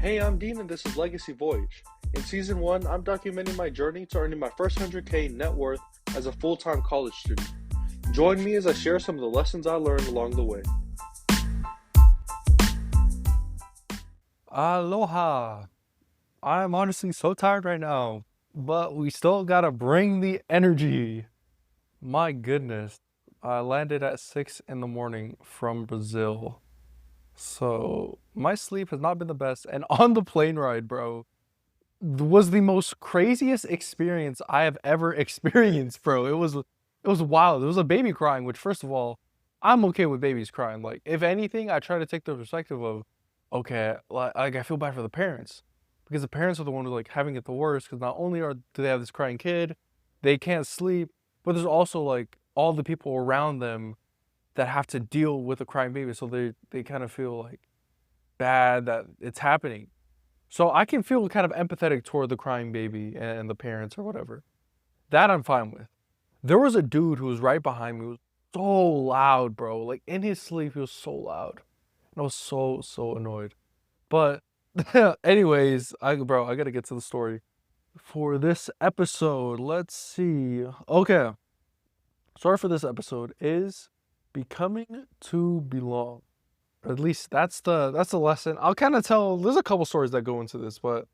Hey, I'm Dean and this is Legacy Voyage. In Season 1, I'm documenting my journey to earning my first 100K net worth as a full-time college student. Join me as I share some of the lessons I learned along the way. Aloha. I'm honestly so tired right now, but we still gotta bring the energy. My goodness. I landed at 6 in the morning from Brazil. So my sleep has not been the best. And on the plane ride, bro, was the most craziest experience I have ever experienced, bro. It was wild. It was a baby crying, which first of all, I'm okay with babies crying. Like, if anything, I try to take the perspective of, okay, like I feel bad for the parents. Because the parents are the one who like having it the worst, because not only do they have this crying kid, they can't sleep, but there's also like all the people around them that have to deal with a crying baby. So they kind of feel like bad that it's happening. So I can feel kind of empathetic toward the crying baby and the parents or whatever. That I'm fine with. There was a dude who was right behind me who was so loud, bro. Like in his sleep, he was so loud. And I was so annoyed. But anyways, I gotta get to the story. For this episode, let's see. Okay. Story for this episode is becoming to belong. Or at least that's the lesson. I'll kind of tell there's a couple stories that go into this, but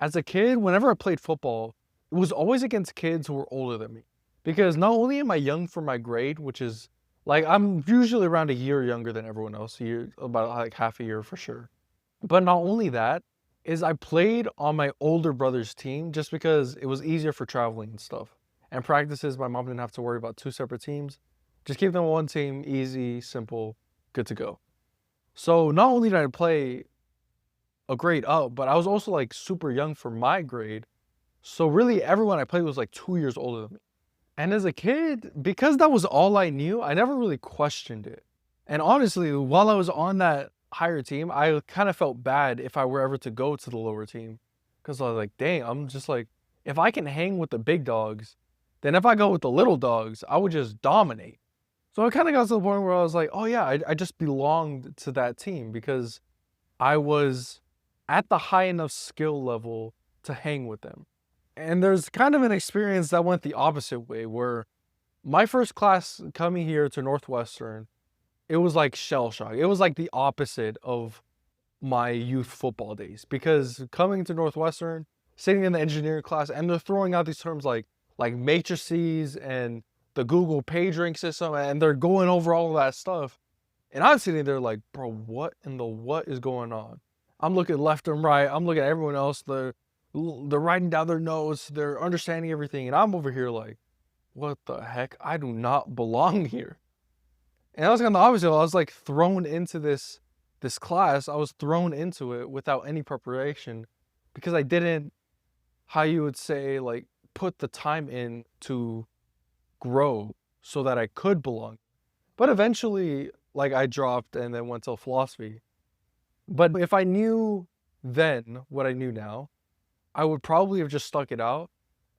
as a kid, whenever I played football, it was always against kids who were older than me. Because not only am I young for my grade, which is like I'm usually around a year younger than everyone else, about like half a year for sure. But not only that, is I played on my older brother's team just because it was easier for traveling and stuff. And practices, my mom didn't have to worry about two separate teams. Just keep them on one team, easy, simple, good to go. So not only did I play a grade up, but I was also like super young for my grade. So really everyone I played was like 2 years older than me. And as a kid, because that was all I knew, I never really questioned it. And honestly, while I was on that higher team, I kind of felt bad if I were ever to go to the lower team. Because I was like, dang, I'm just like, if I can hang with the big dogs, then if I go with the little dogs, I would just dominate. So it kind of got to the point where I was like, oh yeah, I just belonged to that team because I was at the high enough skill level to hang with them. And there's kind of an experience that went the opposite way where my first class coming here to Northwestern, it was like shell shock. It was like the opposite of my youth football days because coming to Northwestern, sitting in the engineering class, and they're throwing out these terms like matrices and the Google PageRank system, and they're going over all of that stuff. And I'm sitting there like, bro, what in the what is going on? I'm looking left and right. I'm looking at everyone else. They're writing down their notes. They're understanding everything, and I'm over here like, what the heck? I do not belong here. And I was kind of the opposite. I was like thrown into this class. I was thrown into it without any preparation because I didn't, how you would say, like put the time in to grow so that I could belong. But eventually, like I dropped and then went to philosophy. But if I knew then what I knew now, I would probably have just stuck it out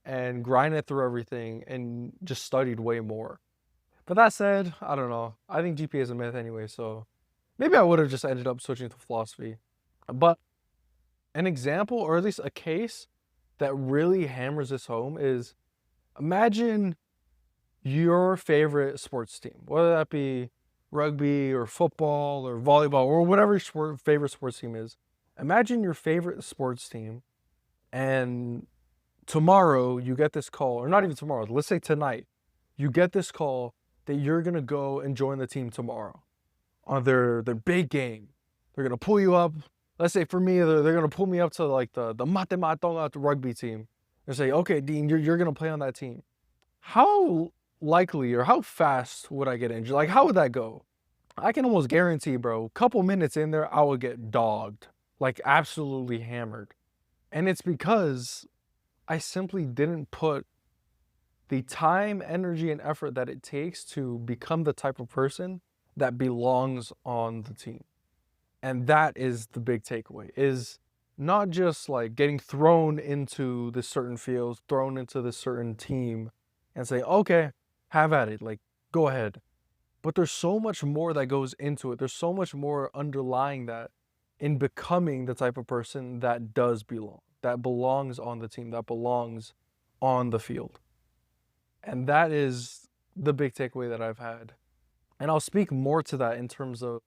and grinded through everything and just studied way more. But that said, I don't know. I think GPA is a myth anyway, so maybe I would have just ended up switching to philosophy. But an example, or at least a case that really hammers this home is imagine your favorite sports team, whether that be rugby or football or volleyball or whatever your favorite sports team is. Imagine your favorite sports team, and tomorrow you get this call, or not even tomorrow, let's say tonight, you get this call that you're gonna go and join the team tomorrow on their big game. They're gonna pull you up. Let's say for me, they're gonna pull me up to like the Mate Matonga rugby team. They say, okay, Dean, you're gonna play on that team. How likely or how fast would I get injured? Like, how would that go? I can almost guarantee, bro, couple minutes in there, I would get dogged, like absolutely hammered. And it's because I simply didn't put the time, energy, and effort that it takes to become the type of person that belongs on the team. And that is the big takeaway, is not just like getting thrown into this certain field, thrown into this certain team and say, okay, have at it, like go ahead. But there's so much more that goes into it. There's so much more underlying that. in becoming the type of person that does belong, that belongs on the team, that belongs on the field. And that is the big takeaway that I've had. And I'll speak more to that in terms of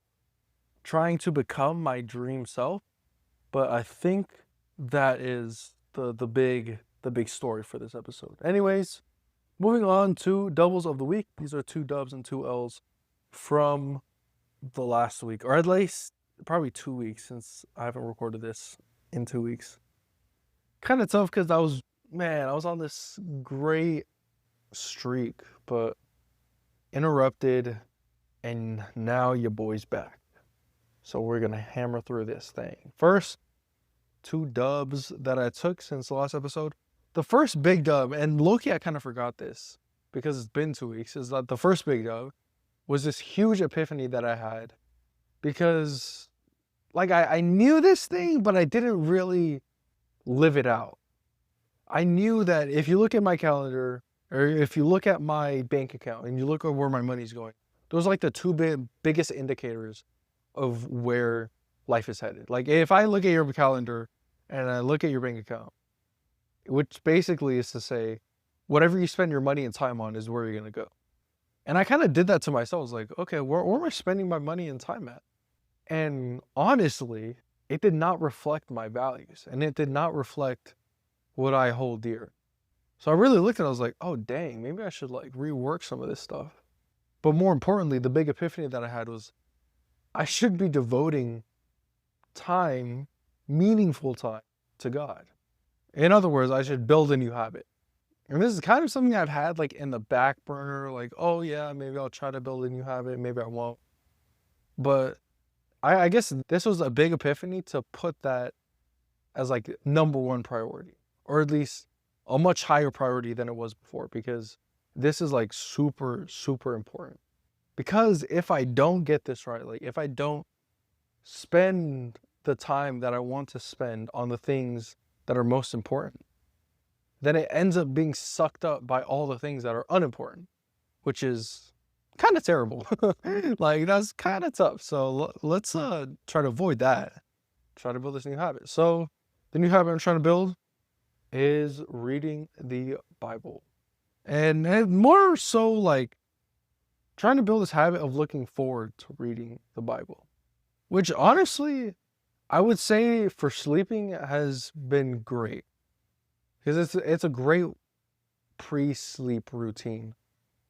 trying to become my dream self, but I think that is the big story for this episode. Anyways, moving on to doubles of the week. These are 2 dubs and 2 L's from the last week, or at least probably 2 weeks since I haven't recorded this in 2 weeks. Kind of tough because I was on this great streak, but interrupted, and now your boy's back. So we're gonna hammer through this thing. First, 2 dubs that I took since the last episode. The first big dub, and low-key I kind of forgot this because it's been 2 weeks, is that the first big dub was this huge epiphany that I had because like I knew this thing, but I didn't really live it out. I knew that if you look at my calendar or if you look at my bank account and you look at where my money's going, those are like the biggest indicators of where life is headed. Like if I look at your calendar and I look at your bank account, which basically is to say, whatever you spend your money and time on is where you're gonna go. And I kind of did that to myself. I was like, okay, where am I spending my money and time at? And honestly, it did not reflect my values and it did not reflect what I hold dear. So I really looked at it, I was like, oh dang, maybe I should like rework some of this stuff. But more importantly, the big epiphany that I had was I should be devoting time, meaningful time, to God. In other words, I should build a new habit. And this is kind of something I've had like in the back burner, like, oh yeah, maybe I'll try to build a new habit, maybe I won't. But I guess this was a big epiphany to put that as like number one priority, or at least a much higher priority than it was before, because this is like super, super important. Because if I don't get this right, like if I don't spend the time that I want to spend on the things that are most important, then it ends up being sucked up by all the things that are unimportant, which is kind of terrible. Like that's kind of tough. So let's try to avoid that. Try to build this new habit. So the new habit I'm trying to build is reading the Bible. And more so like trying to build this habit of looking forward to reading the Bible, which honestly, I would say for sleeping has been great because it's a great pre-sleep routine.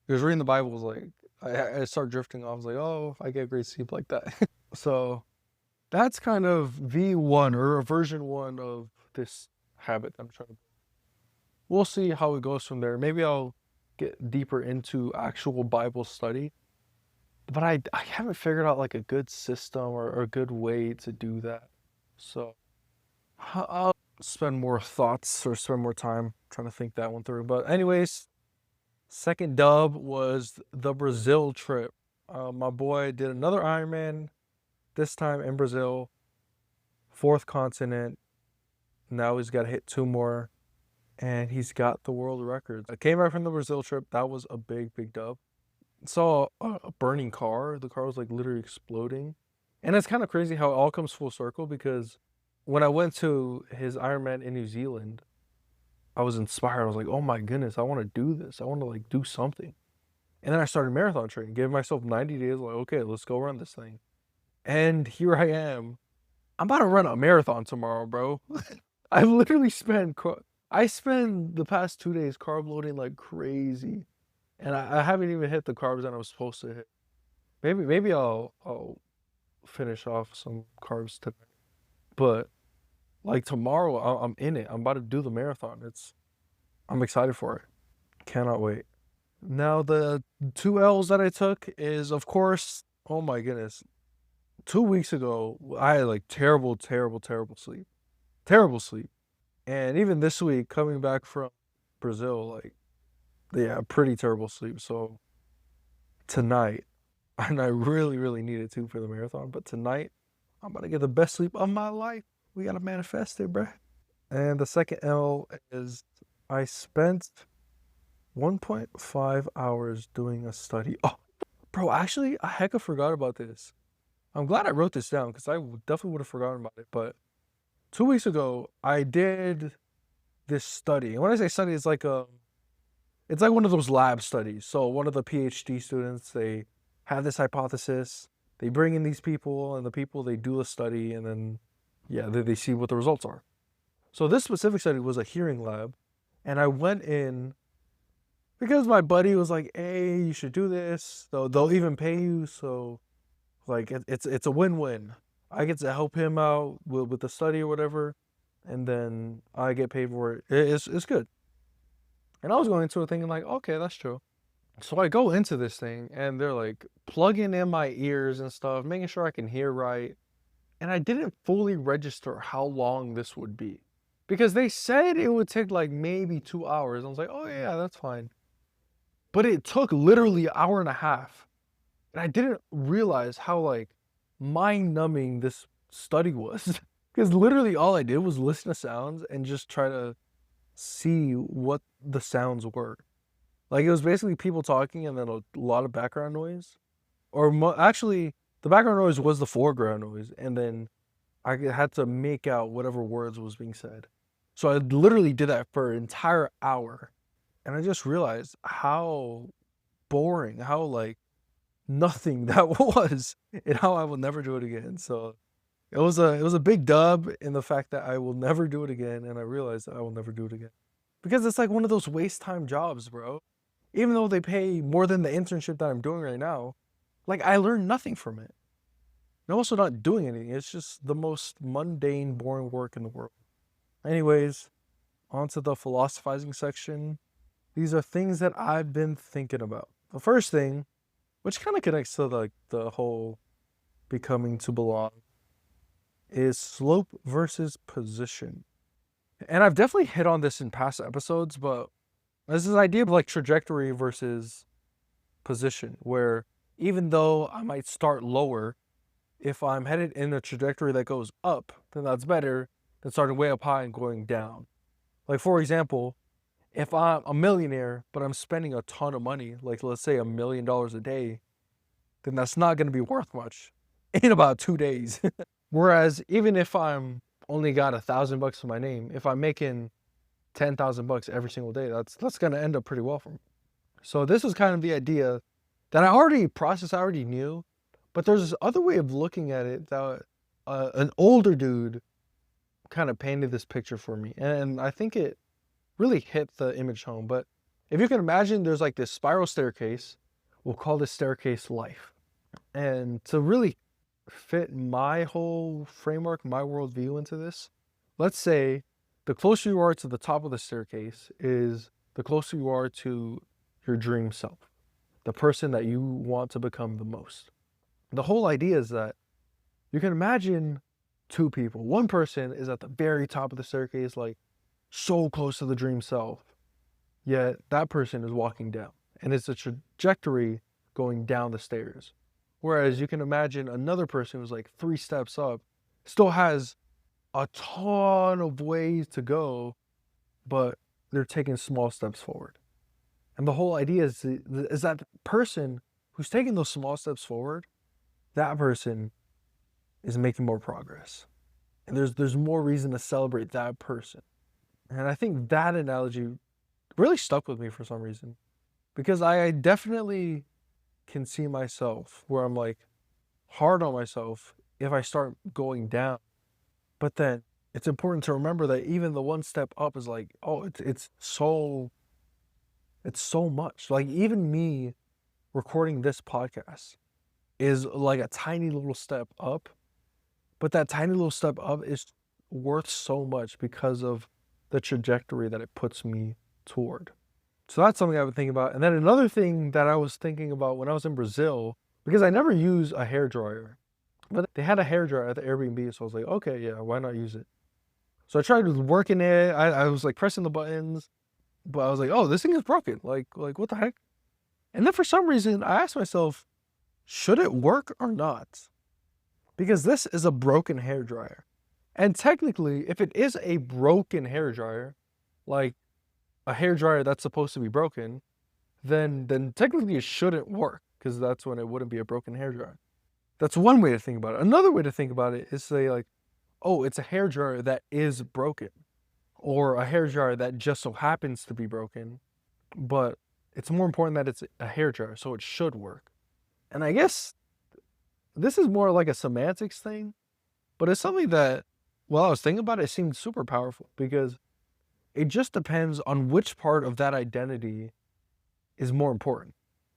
Because reading the Bible was like, I start drifting off. I was like, oh, I get great sleep like that. So that's kind of V1 or version 1 of this habit I'm trying to. We'll see how it goes from there. Maybe I'll get deeper into actual Bible study. But I haven't figured out like a good system or a good way to do that. So I'll spend more thoughts or spend more time trying to think that one through. But anyways, second dub was the Brazil trip. My boy did another Ironman, this time in Brazil, 4th continent. Now he's got to hit 2 more, and he's got the world records. I came back from the Brazil trip. That was a big, big dub. Saw a burning car. The car was like literally exploding. And it's kind of crazy how it all comes full circle because when I went to his Ironman in New Zealand, I was inspired. I was like, oh my goodness, I want to do this. I want to like do something. And then I started marathon training, gave myself 90 days, like, okay, let's go run this thing. And here I am. I'm about to run a marathon tomorrow, bro. I've literally I spent the past 2 days carb loading like crazy. And I haven't even hit the carbs that I was supposed to hit. Maybe I'll finish off some carbs tonight. But like tomorrow, I'm in it. I'm about to do the marathon. I'm excited for it. Cannot wait. Now the 2 L's that I took is, of course, oh my goodness. 2 weeks ago, I had like terrible, terrible, terrible sleep. Terrible sleep. And even this week, coming back from Brazil, like, yeah, pretty terrible sleep. So tonight, and I really, really need it too for the marathon, but tonight, I'm about to get the best sleep of my life. We got to manifest it, bruh. And the second L is I spent 1.5 hours doing a study. Oh, bro, actually, I hecka forgot about this. I'm glad I wrote this down because definitely would have forgotten about it. But 2 weeks ago, I did this study. And when I say study, it's like one of those lab studies. So one of the PhD students, they have this hypothesis. They bring in these people, and the people they do a study, and then yeah, they see what the results are. So this specific study was a hearing lab, and I went in because my buddy was like, "Hey, you should do this. They'll even pay you." So like it's a win-win. I get to help him out with the study or whatever, and then I get paid for it. It's good. And I was going into it thinking like, okay, that's true. So I go into this thing and they're like plugging in my ears and stuff, making sure I can hear right. And I didn't fully register how long this would be because they said it would take like maybe 2 hours. I was like, oh yeah, that's fine. But it took literally an hour and a half. And I didn't realize how like mind numbing this study was. Because literally all I did was listen to sounds and just try to see what the sounds were. Like it was basically people talking and then a lot of background noise. Actually, the background noise was the foreground noise, and then I had to make out whatever words was being said. So I literally did that for an entire hour, and I just realized how boring, how like nothing that was, and how I will never do it again. So it was a big dub in the fact that I will never do it again, and I realized that I will never do it again because it's like one of those waste time jobs, bro. Even though they pay more than the internship that I'm doing right now, like I learned nothing from it. I'm also not doing anything. It's just the most mundane, boring work in the world. Anyways, on to the philosophizing section. These are things that I've been thinking about. The first thing, which kind of connects to like the whole becoming to belong, is slope versus position. And I've definitely hit on this in past episodes, but there's this idea of like trajectory versus position, where even though I might start lower, if I'm headed in a trajectory that goes up, then that's better than starting way up high and going down. Like, for example, if I'm a millionaire, but I'm spending a ton of money, like let's say $1 million a day, then that's not going to be worth much in about 2 days. Whereas even if I'm only got $1,000 to my name, if I'm making $10,000 every single day, that's going to end up pretty well for me. So this is kind of the idea that I already processed, I already knew, but there's this other way of looking at it that an older dude kind of painted this picture for me, and I think it really hit the image home. But if you can imagine, there's like this spiral staircase. We'll call this staircase life. And to really fit my whole framework, my worldview into this, let's say the closer you are to the top of the staircase is the closer you are to your dream self, the person that you want to become the most. The whole idea is that you can imagine two people. One person is at the very top of the staircase, like so close to the dream self, yet that person is walking down, and it's a trajectory going down the stairs. Whereas you can imagine another person who's like 3 steps up, still has a ton of ways to go, but they're taking small steps forward. And the whole idea is that the person who's taking those small steps forward, that person is making more progress. And there's more reason to celebrate that person. And I think that analogy really stuck with me for some reason. Because I definitely can see myself where I'm like hard on myself if I start going down. But then it's important to remember that even the one step up is like, oh, it's so much. Like even me recording this podcast is like a tiny little step up, but that tiny little step up is worth so much because of the trajectory that it puts me toward. So that's something I've been thinking about. And then another thing that I was thinking about when I was in Brazil, because I never use a hairdryer, but they had a hairdryer at the Airbnb, so I was like, okay, yeah, why not use it? So I tried working it. I was like pressing the buttons, but I was like, oh, this thing is broken. Like what the heck? And then for some reason, I asked myself, should it work or not? Because this is a broken hairdryer. And technically, if it is a broken hairdryer, like a hairdryer that's supposed to be broken, then technically it shouldn't work, because that's when it wouldn't be a broken hairdryer. That's one way to think about it. Another way to think about it is say like, oh, it's a hairdryer that is broken, or a hairdryer that just so happens to be broken, but it's more important that it's a hairdryer, so it should work. And I guess this is more like a semantics thing, but it's something that, while I was thinking about it, it seemed super powerful because it just depends on which part of that identity is more important.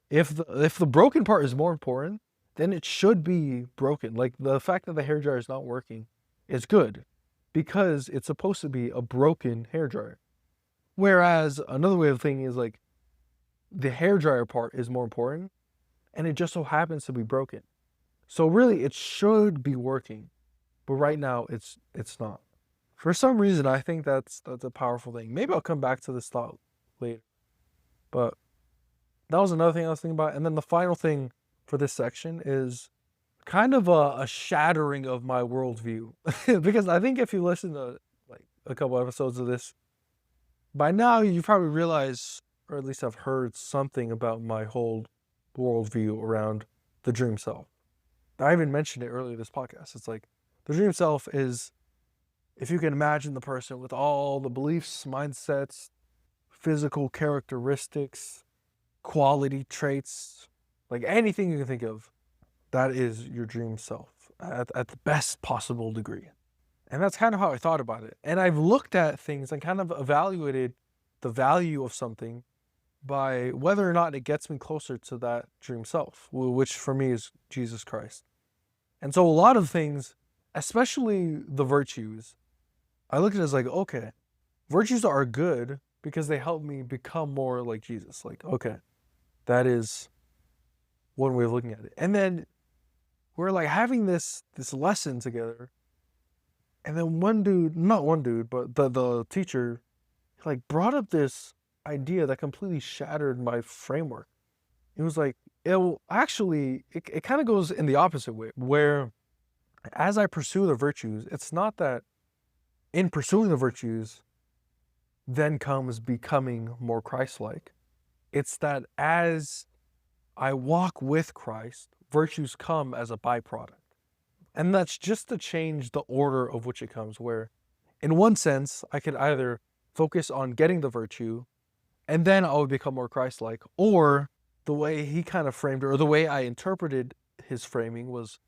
If the broken part is more important, then it should be broken. Like the fact that the hairdryer is not working is good because it's supposed to be a broken hairdryer. Whereas another way of thinking is like the hairdryer part is more important and it just so happens to be broken. So really it should be working, but right now it's not. For some reason I think that's a powerful thing. Maybe I'll come back to this thought later. But that was another thing I was thinking about. And then the final thing for this section is kind of a shattering of my worldview. Because I think if you listen to like a couple episodes of this, by now you probably realize, or at least have heard something about my whole worldview around the dream self. I even mentioned it earlier this podcast. It's like the dream self is if you can imagine the person with all the beliefs, mindsets, physical characteristics, quality traits, like anything you can think of, that is your dream self at the best possible degree. And that's kind of how I thought about it. And I've looked at things and kind of evaluated the value of something by whether or not it gets me closer to that dream self, which for me is Jesus Christ. And so a lot of things, especially the virtues, I look at it as like, okay, virtues are good because they help me become more like Jesus. Like, okay, that is one way of looking at it. And then we're like having this lesson together. And then one dude, not one dude, but the teacher, like brought up this idea that completely shattered my framework. It was like, it kind of goes in the opposite way, where as I pursue the virtues, it's not that in pursuing the virtues then comes becoming more Christ-like. It's that as I walk with Christ, virtues come as a byproduct. And that's just to change the order of which it comes, where in one sense, I could either focus on getting the virtue and then I would become more Christ-like, or the way he kind of framed it, or the way I interpreted his framing was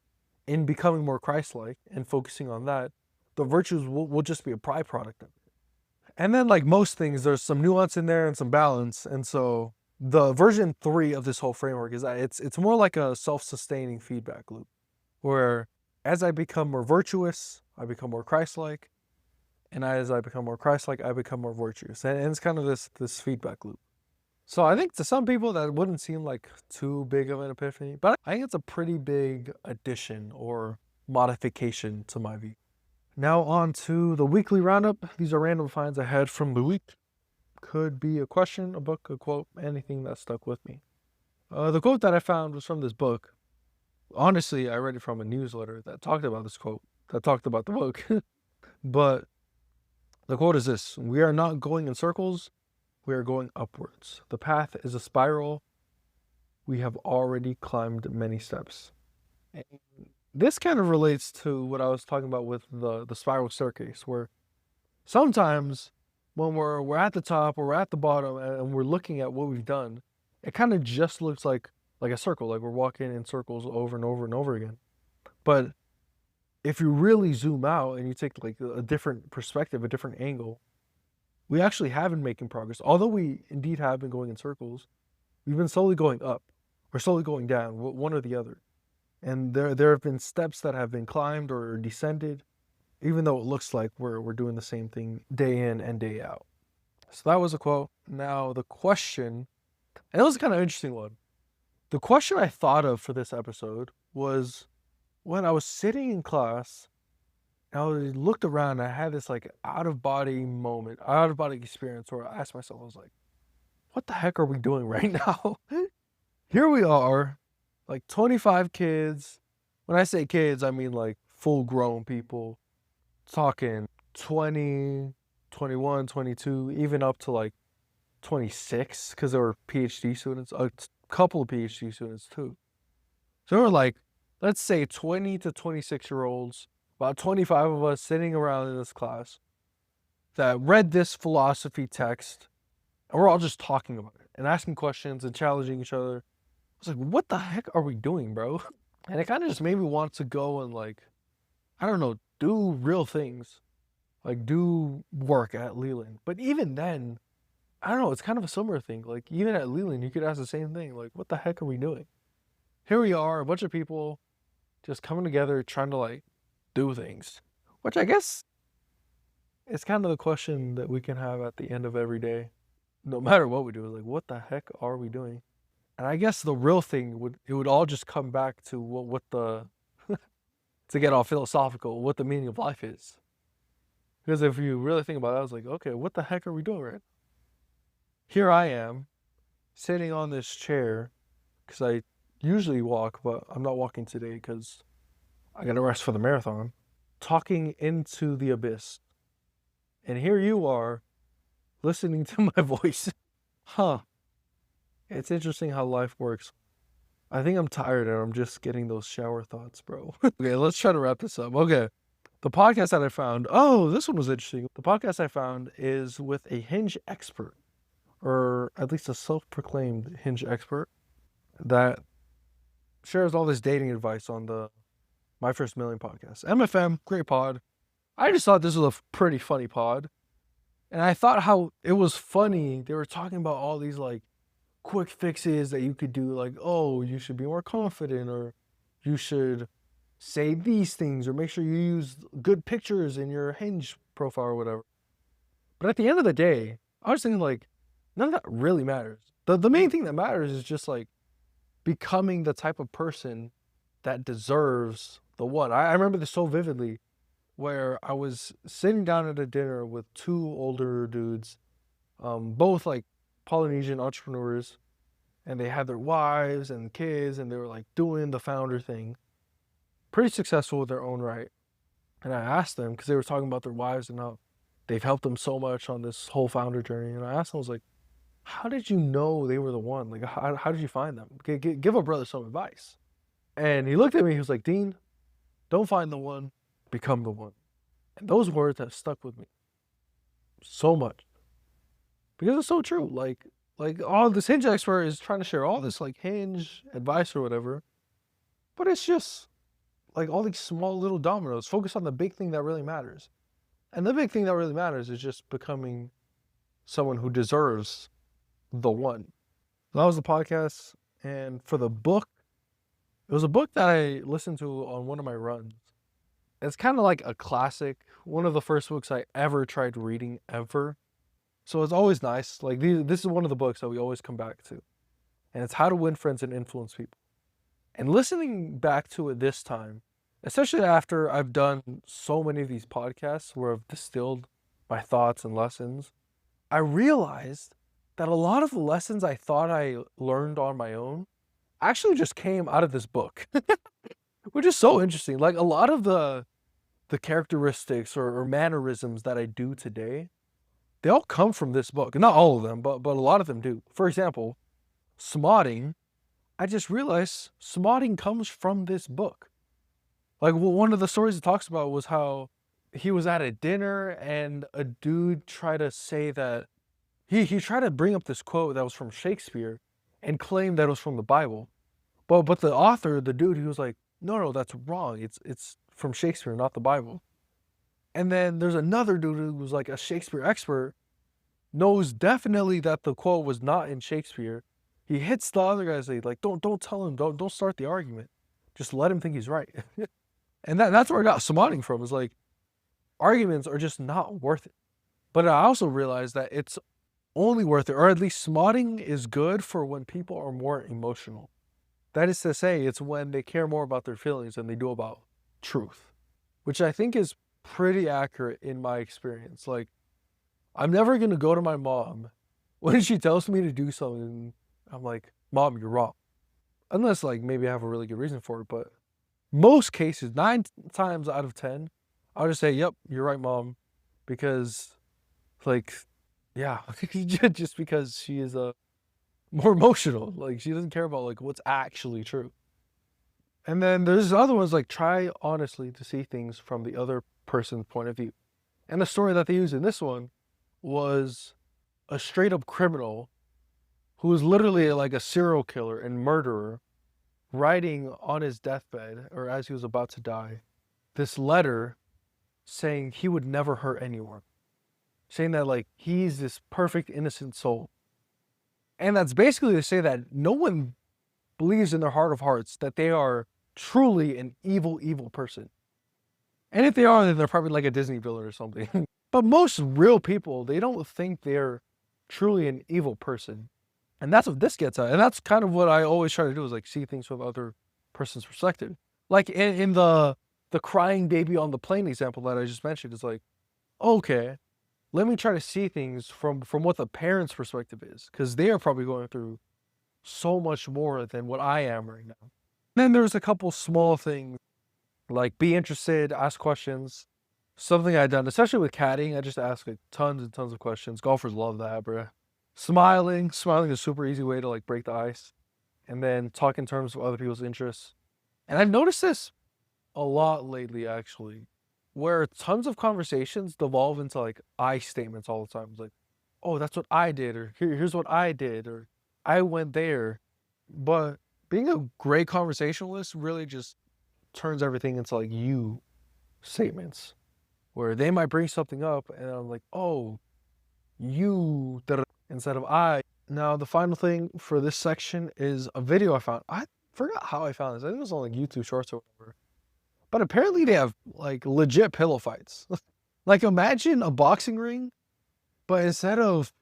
in becoming more Christ-like and focusing on that, the virtues will just be a byproduct of it. And then like most things, there's some nuance in there and some balance. And so the version 3 of this whole framework is that it's more like a self-sustaining feedback loop, where as I become more virtuous, I become more Christ-like, and as I become more Christ-like, I become more virtuous. And it's kind of this feedback loop. So I think to some people that wouldn't seem like too big of an epiphany, but I think it's a pretty big addition or modification to my view. Now on to the weekly roundup. These are random finds I had from the week. Could be a question, a book, a quote, anything that stuck with me. The quote that I found was from this book. Honestly, I read it from a newsletter that talked about this quote, that talked about the book. But the quote is this: "We are not going in circles, we are going upwards. The path is a spiral. We have already climbed many steps." And this kind of relates to what I was talking about with the spiral staircase, where sometimes when we're at the top or we're at the bottom and we're looking at what we've done, it kind of just looks like a circle, like we're walking in circles over and over and over again. But if you really zoom out and you take like a different perspective, a different angle, we actually have been making progress. Although we indeed have been going in circles, we've been slowly going up or slowly going down, one or the other. And there have been steps that have been climbed or descended, even though it looks like we're doing the same thing day in and day out. So that was a quote. Now the question, and it was kind of an interesting one. The question I thought of for this episode was when I was sitting in class, and I looked around, and I had this like out-of-body moment, out-of-body experience where I asked myself, I was like, what the heck are we doing right now? Here we are, like 25 kids. When I say kids, I mean like full-grown people, talking 20, 21, 22, even up to like 26, because there were PhD students, a couple of PhD students too. So there were like let's say 20 to 26-year-olds, about 25 of us sitting around in this class that read this philosophy text, and we're all just talking about it and asking questions and challenging each other. I was like, what the heck are we doing, bro? And it kind of just made me want to go and, like, I don't know, do real things, like do work at Leland. But even then, I don't know, it's kind of a similar thing. Like, even at Leland, you could ask the same thing. Like, what the heck are we doing? Here we are, a bunch of people just coming together trying to, like, do things. Which I guess is kind of the question that we can have at the end of every day. No matter what we do, like, what the heck are we doing? And I guess the real thing would all just come back to what the to get all philosophical, what the meaning of life is. Because if you really think about it, I was like, okay, what the heck are we doing right? Here I am, sitting on this chair, because I usually walk, but I'm not walking today because I got to rest for the marathon, talking into the abyss. And here you are, listening to my voice. Huh. It's interesting how life works. I think I'm tired and I'm just getting those shower thoughts, bro. Okay, let's try to wrap this up. Okay. The podcast that I found, oh, this one was interesting. The podcast I found is with a Hinge expert, or at least a self-proclaimed Hinge expert, that shares all this dating advice on the My First Million podcast. MFM, great pod. I just thought this was a pretty funny pod. And I thought how it was funny. They were talking about all these, like, quick fixes that you could do, like, oh, you should be more confident, or you should say these things, or make sure you use good pictures in your Hinge profile or whatever. But at the end of the day, I was thinking, like, none of that really matters. The main thing that matters is just, like, becoming the type of person that deserves the one. I remember this so vividly, where I was sitting down at a dinner with two older dudes, both, like, Polynesian entrepreneurs, and they had their wives and kids, and they were, like, doing the founder thing, pretty successful with their own right. And I asked them, because they were talking about their wives and how they've helped them so much on this whole founder journey. And I asked them, I was like, how did you know they were the one? Like, how did you find them? Give a brother some advice. And he looked at me, he was like, Dean, don't find the one, become the one. And those words have stuck with me so much, because it's so true. Like all this Hinge expert is trying to share all this, like, Hinge advice or whatever, but it's just like all these small little dominoes. Focus on the big thing that really matters. And the big thing that really matters is just becoming someone who deserves the one. So that was the podcast. And for the book, it was a book that I listened to on one of my runs. It's kind of like a classic, one of the first books I ever tried reading ever. So it's always nice. Like, this is one of the books that we always come back to. And it's How to Win Friends and Influence People. And listening back to it this time, especially after I've done so many of these podcasts where I've distilled my thoughts and lessons, I realized that a lot of the lessons I thought I learned on my own actually just came out of this book, which is so interesting. Like, a lot of the characteristics or mannerisms that I do today, they all come from this book. Not all of them, but a lot of them do. For example, smotting. I just realized smotting comes from this book. Like, well, one of the stories it talks about was how he was at a dinner and a dude tried to say that he tried to bring up this quote that was from Shakespeare and claimed that it was from the Bible. But the author, the dude, he was like, no, that's wrong. It's from Shakespeare, not the Bible. And then there's another dude who was like a Shakespeare expert, knows definitely that the quote was not in Shakespeare. He hits the other guy, like, don't tell him, don't start the argument. Just let him think he's right. And that's where I got smotting from, is like, arguments are just not worth it. But I also realized that it's only worth it, or at least smotting is good for when people are more emotional. That is to say, it's when they care more about their feelings than they do about truth, which I think is pretty accurate in my experience. Like, I'm never going to go to my mom when she tells me to do something. I'm like, Mom, you're wrong. Unless, like, maybe I have a really good reason for it. But most cases, 9 times out of 10, I'll just say, yep, you're right, Mom. Because, like, yeah, just because she is more emotional. Like, she doesn't care about, like, what's actually true. And then there's other ones like try honestly to see things from the other person's point of view. And the story that they use in this one was a straight up criminal who was literally like a serial killer and murderer writing on his deathbed or as he was about to die this letter saying he would never hurt anyone, saying that like he's this perfect innocent soul. And that's basically to say that no one believes in their heart of hearts that they are truly an evil person. And if they are, then they're probably like a Disney villain or something. But most real people, they don't think they're truly an evil person. And that's what this gets at. And that's kind of what I always try to do is like see things from the other person's perspective. Like in the crying baby on the plane example that I just mentioned, it's like, okay, let me try to see things from what the parent's perspective is. Because they are probably going through so much more than what I am right now. And then there's a couple small things like be interested, ask questions. Something I've done, especially with caddying, I just ask like tons and tons of questions. Golfers love that, bro. Smiling is a super easy way to like break the ice. And then talk in terms of other people's interests. And I've noticed this a lot lately, actually, where tons of conversations devolve into like I statements all the time. It's like, oh, that's what I did, or here's what I did, or I went there. But being a great conversationalist really just turns everything into like you statements, where they might bring something up, and I'm like, oh, you, instead of I. Now, the final thing for this section is a video I found. I forgot how I found this. I think it was on like YouTube Shorts or whatever. But apparently they have like legit pillow fights. Like imagine a boxing ring, but instead of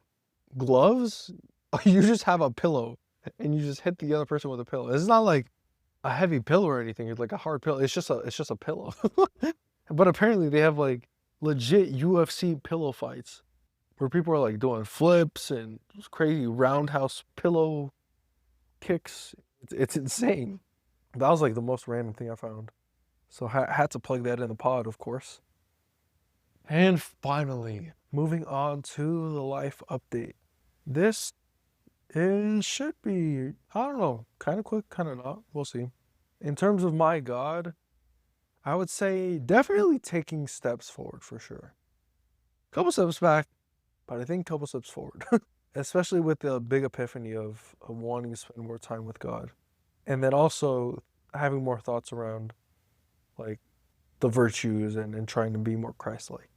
gloves, you just have a pillow and you just hit the other person with a pillow. It's not like a heavy pillow or anything. It's like a hard pillow. It's just a pillow. But apparently they have like legit UFC pillow fights where people are like doing flips and crazy roundhouse pillow kicks. It's insane. That was like the most random thing I found. So I had to plug that in the pod, of course. And finally, moving on to the life update. This should be, I don't know, kind of quick, kind of not. We'll see. In terms of my God, I would say definitely taking steps forward for sure. Couple steps back, but I think a couple steps forward. Especially with the big epiphany of wanting to spend more time with God. And then also having more thoughts around like the virtues and trying to be more Christ-like.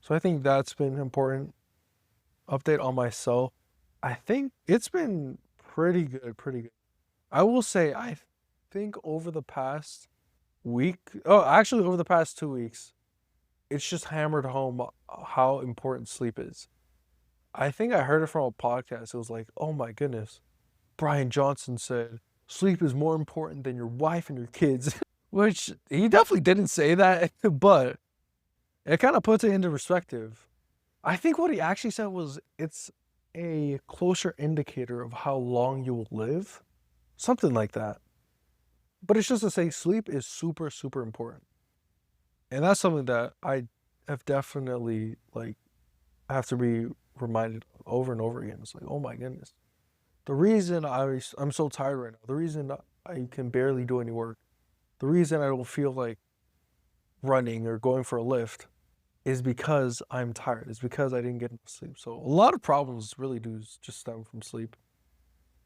So I think that's been important. Update on myself. I think it's been pretty good. I will say I think over the past week, actually over the past 2 weeks, it's just hammered home how important sleep is. I think I heard it from a podcast. It was like, oh my goodness, Brian Johnson said, sleep is more important than your wife and your kids. Which he definitely didn't say that, but it kind of puts it into perspective. I think what he actually said was it's a closer indicator of how long you will live. Something like that. But it's just to say sleep is super important. And that's something that I have definitely like have to be reminded over and over again. It's like, oh my goodness. The reason I'm so tired right now, the reason I can barely do any work, the reason I don't feel like running or going for a lift is because I'm tired. It's because I didn't get enough sleep. So a lot of problems really do just stem from sleep.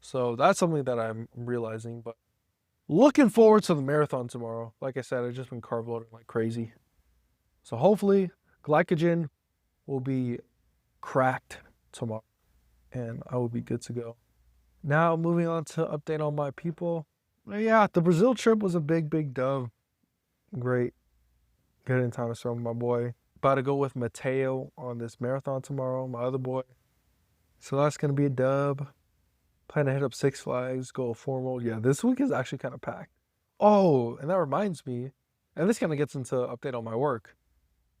So that's something that I'm realizing. But looking forward to the marathon tomorrow. Like I said, I've just been carb loading like crazy. So hopefully glycogen will be cracked tomorrow and I will be good to go. Now moving on to update on my people. Yeah, the Brazil trip was a big dub. Great. Good in time to spend with my boy. About to go with Mateo on this marathon tomorrow, my other boy. So that's going to be a dub. Plan to hit up Six Flags, go formal. Yeah, this week is actually kind of packed. Oh, and that reminds me, and this kind of gets into update on my work.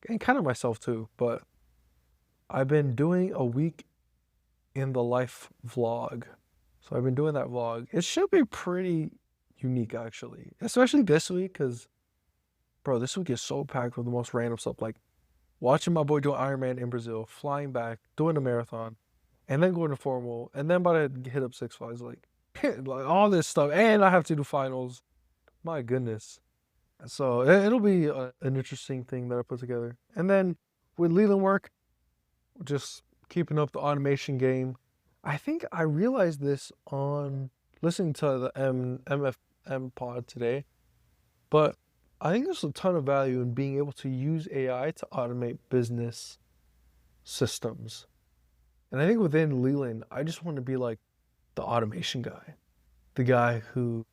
And kind of myself too, but I've been doing a week in the life vlog. So I've been doing that vlog. It should be pretty unique actually, especially this week because bro, this week is so packed with the most random stuff, like watching my boy do an Ironman in Brazil, flying back, doing a marathon, and then going to formal, and then about to hit up Six Flags, like all this stuff, and I have to do finals, My goodness. So it'll be an interesting thing that I put together. And then with Leland work, just keeping up the automation game. I think I realized this on listening to the MFM pod today, but I think there's a ton of value in being able to use AI to automate business systems. And I think within Leland, I just want to be like the automation guy, the guy who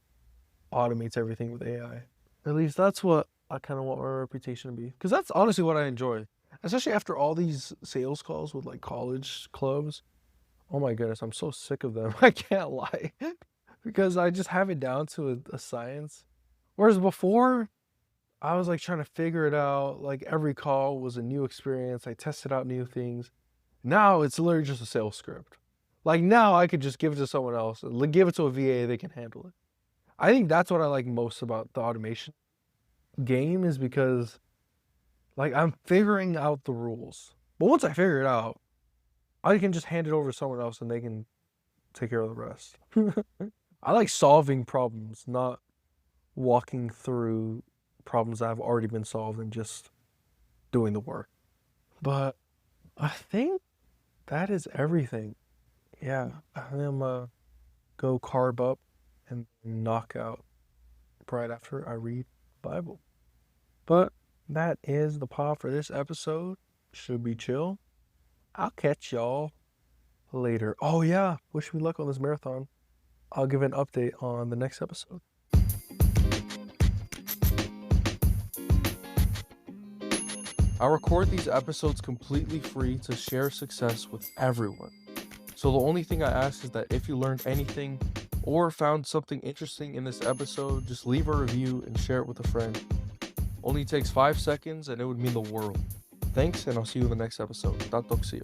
automates everything with AI. At least that's what I kind of want my reputation to be. Because that's honestly what I enjoy. Especially after all these sales calls with like college clubs. Oh my goodness, I'm so sick of them. I can't lie. Because I just have it down to a science. Whereas before, I was like trying to figure it out. Like every call was a new experience. I tested out new things. Now it's literally just a sales script. Like now I could just give it to someone else, give it to a VA, they can handle it. I think that's what I like most about the automation game is because like I'm figuring out the rules. But once I figure it out, I can just hand it over to someone else and they can take care of the rest. I like solving problems, not walking through problems that have already been solved and just doing the work. But I think that is everything. Yeah, I'm go carb up and knock out right after I read Bible. But that is the pod for this episode. Should be chill. I'll catch y'all later. Oh yeah, wish me luck on this marathon. I'll give an update on the next episode. I record these episodes completely free to share success with everyone. So the only thing I ask is that if you learned anything or found something interesting in this episode, just leave a review and share it with a friend. Only takes 5 seconds and it would mean the world. Thanks, and I'll see you in the next episode. Tatok, see you.